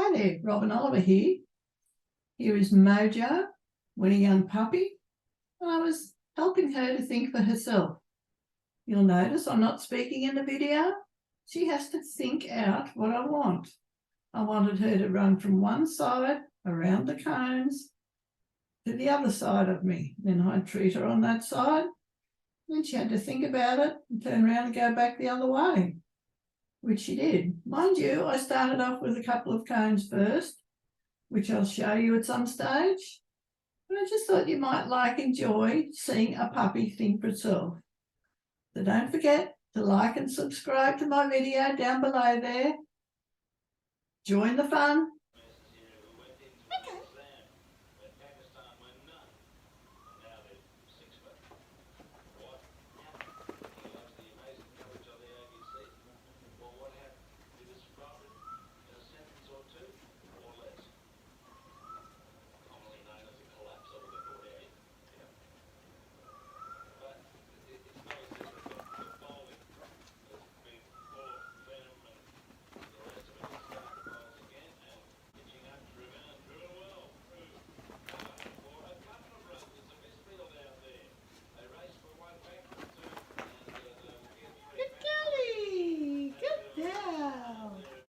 Hi there, Robin Oliver here. Here is Mojo, when a young puppy, and I was helping her to think for herself. You'll notice I'm not speaking in the video. She has to think out what I want. I wanted her to run from one side around the cones to the other side of me. Then I'd treat her on that side. Then she had to think about it and turn around and go back the other way, which she did. Mind you, I started off with a couple of cones first, which I'll show you at some stage. But I just thought you might enjoy seeing a puppy think for itself. So don't forget to like and subscribe to my video down below there. Join the fun